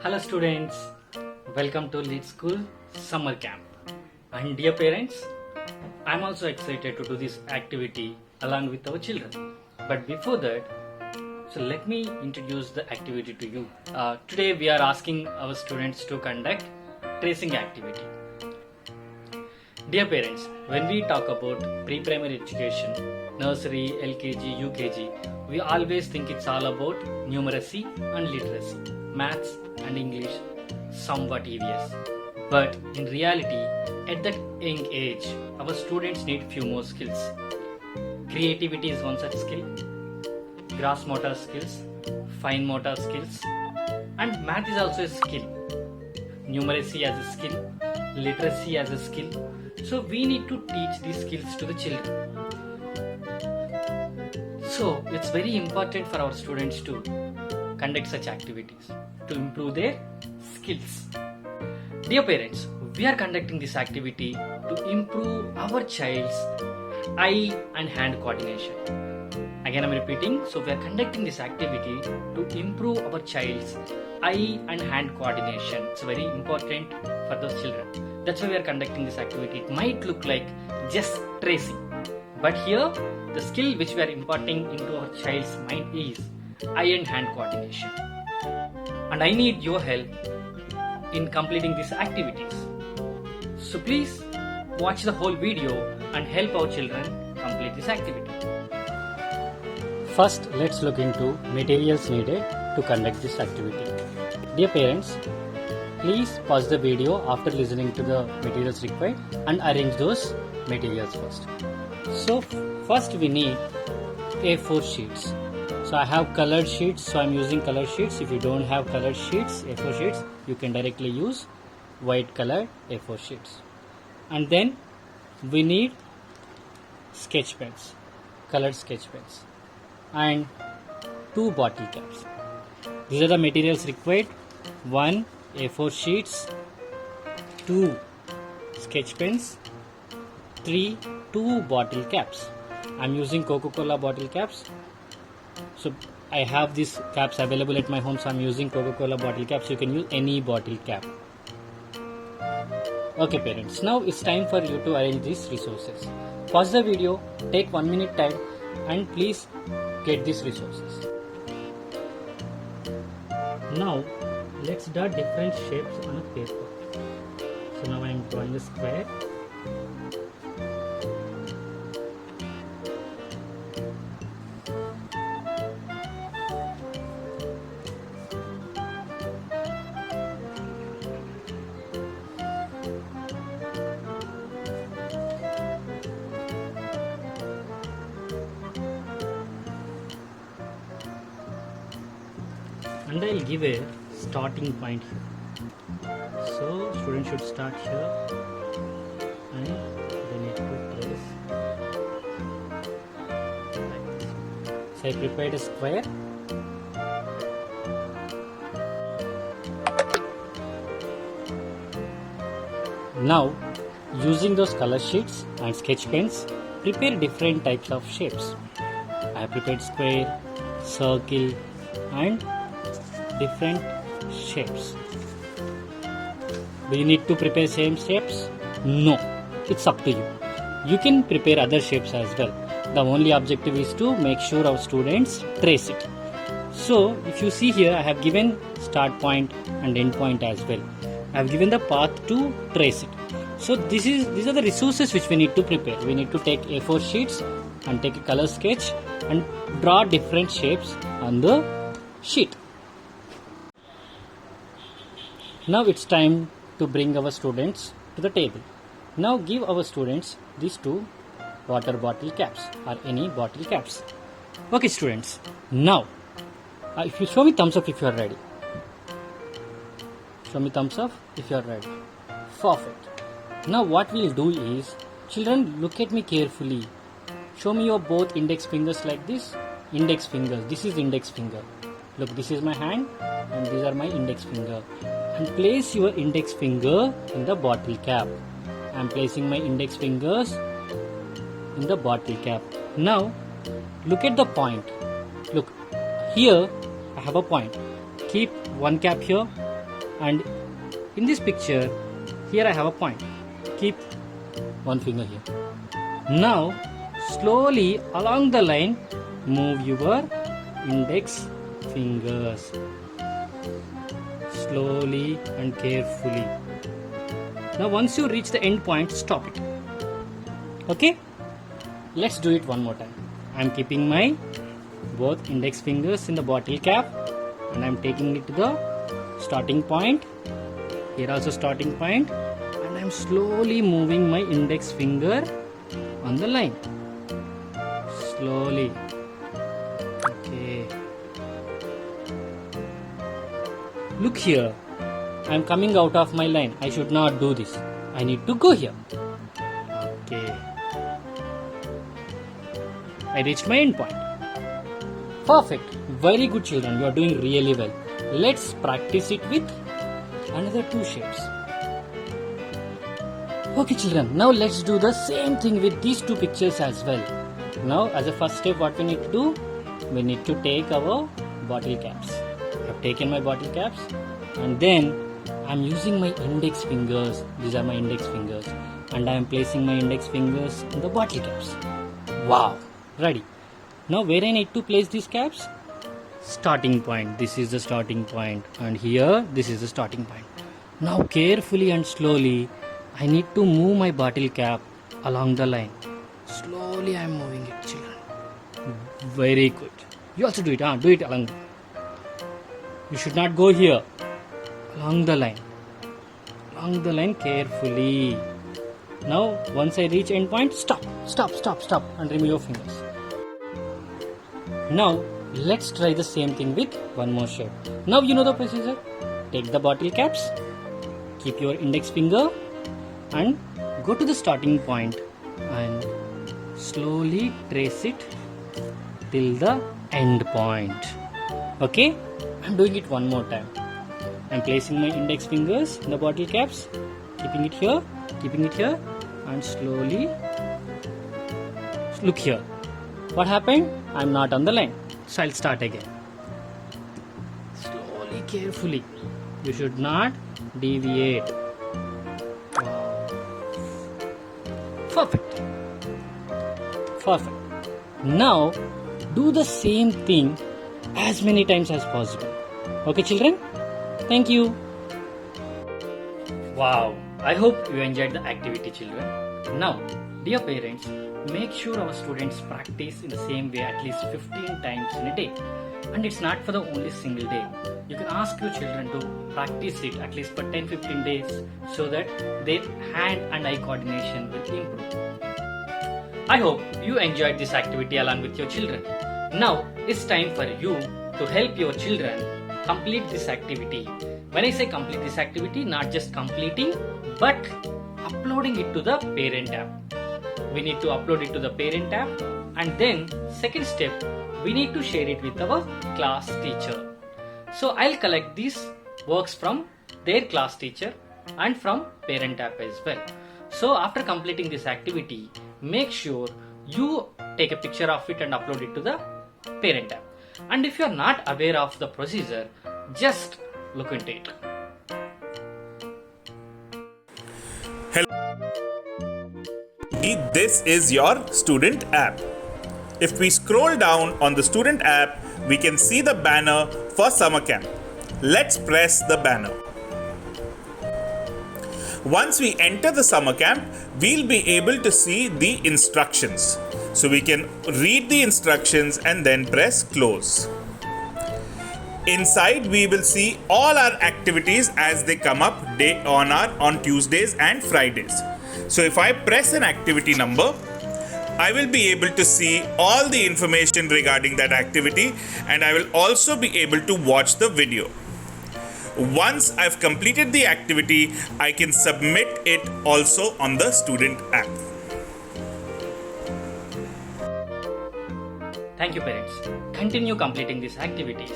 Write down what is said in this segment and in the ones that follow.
Hello students, welcome to Lead School Summer Camp. And dear parents, I am also excited to do this activity along with our children. But before that, let me introduce the activity to you. Today we are asking our students to conduct tracing activity. Dear parents, when we talk about pre-primary education, nursery, LKG, UKG, we always think it's all about numeracy and literacy, maths and English, somewhat EVS. But in reality, at that young age, our students need few more skills. Creativity is one such skill, gross motor skills, fine motor skills, and math is also a skill. Numeracy as a skill, literacy as a skill. So we need to teach these skills to the children. So it's very important for our students to conduct such activities to improve their skills. Dear parents, we are conducting this activity to improve our child's eye and hand coordination. Again I'm repeating, so we are conducting this activity to improve our child's eye and hand coordination. It's very important for those children. That's why we are conducting this activity. It might look like just tracing, but here the skill which we are imparting into our child's mind is eye and hand coordination. And I need your help in completing these activities. So please watch the whole video and help our children complete this activity. First, let's look into materials needed to conduct this activity. Dear parents, please pause the video after listening to the materials required and arrange those materials first. So first we need A4 sheets. So I have colored sheets, so I'm using colored sheets. If you don't have colored sheets, A4 sheets, you can directly use white colored A4 sheets. And then we need sketch pens, colored sketch pens, and 2 bottle caps. These are the materials required. 1 A4 sheets, 2 sketch pens, 2 bottle caps. I'm using Coca-Cola bottle caps. So I have these caps available at my home, so I'm using Coca-Cola bottle caps. You can use any bottle cap. Okay parents, now it's time for you to arrange these resources. Pause the video, take 1 minute time and please get these resources. Now let's draw different shapes on a paper. So now I am drawing a square. And I'll give a starting point here. So students should start here and they need to trace like this. So I prepared a square. Now using those color sheets and sketch pens, prepare different types of shapes. I have prepared square, circle and different shapes. Do you need to prepare same shapes? No, it's up to you. You can prepare other shapes as well. The only objective is to make sure our students trace it. So if you see here, I have given start point and end point as well. I have given the path to trace it. So these are the resources which we need to prepare. We need to take A4 sheets and take a color sketch and draw different shapes on the sheet. Now it's time to bring our students to the table. Now give our students these 2 water bottle caps or any bottle caps. Okay students, now if you show me thumbs up if you are ready. Show me thumbs up if you are ready. Perfect. Now what we'll do is, children look at me carefully. Show me your both index fingers like this. Index fingers. This is index finger. Look, this is my hand and these are my index finger. And place your index finger in the bottle cap. I am placing my index fingers in the bottle cap. Now look at the point. Look, here I have a point. Keep one cap here And in this picture, here I have a point. Keep one finger here. Now, slowly along the line, move your index fingers. Slowly and carefully. Now, once you reach the end point, stop it. Okay? Let's do it one more time. I'm keeping my both index fingers in the bottle cap and I'm taking it to the starting point. Here also starting point, and I'm slowly moving my index finger on the line. Slowly. Okay. Look here. I'm coming out of my line. I should not do this. I need to go here. Okay. I reached my end point. Perfect. Very good, children. You are doing really well. Let's practice it with another two shapes. Okay, children. Now let's do the same thing with these two pictures as well. Now, as a first step, what we need to do? We need to take our bottle caps. I have taken my bottle caps, and then I'm using my index fingers. These are my index fingers, and I am placing my index fingers in the bottle caps. Wow! Ready. Now, where I need to place these caps? Starting point. This is the starting point, and here this is the starting point. Now, carefully and slowly, I need to move my bottle cap along the line. Slowly, I am moving it, children. Very good. You also do it. Do it along. You should not go here. Along the line. Along the line carefully. Now, once I reach end point, stop, and remove your fingers. Now, let's try the same thing with one more shape. Now you know the procedure. Take the bottle caps, keep your index finger, and go to the starting point and slowly trace it till the end point. Okay? I'm doing it one more time. I'm placing my index fingers in the bottle caps, keeping it here, and slowly look here. What happened? I'm not on the line. So I'll start again. Slowly, carefully. You should not deviate. Wow. Perfect. Now, do the same thing as many times as possible. Okay, children? Thank you. Wow. I hope you enjoyed the activity, children. Now, dear parents, make sure our students practice in the same way at least 15 times in a day. And it's not for the only single day. You can ask your children to practice it at least for 10-15 days so that their hand and eye coordination will improve. I hope you enjoyed this activity along with your children. Now it's time for you to help your children complete this activity. When I say complete this activity, not just completing but uploading it to the parent app. We need to upload it to the parent app, and then second step, we need to share it with our class teacher. So I'll collect these works from their class teacher and from parent app as well. So after completing this activity, make sure you take a picture of it and upload it to the parent app. And if you are not aware of the procedure, just look into it. This is your student app. If we scroll down on the student app, we can see the banner for summer camp. Let's press the banner. Once we enter the summer camp, we'll be able to see the instructions. So we can read the instructions and then press close. Inside, we will see all our activities as they come up on Tuesdays and Fridays. So if I press an activity number, I will be able to see all the information regarding that activity, and I will also be able to watch the video. Once I've completed the activity, I can submit it also on the student app. Thank you, parents. Continue completing these activities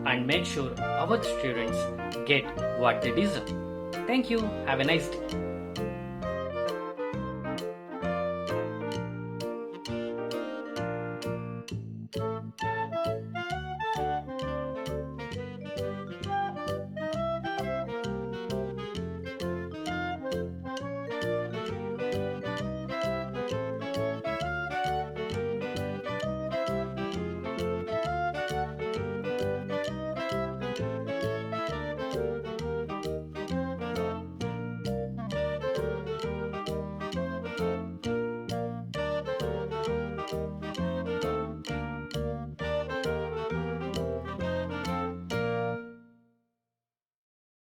and make sure our students get what they deserve. Thank you. Have a nice day.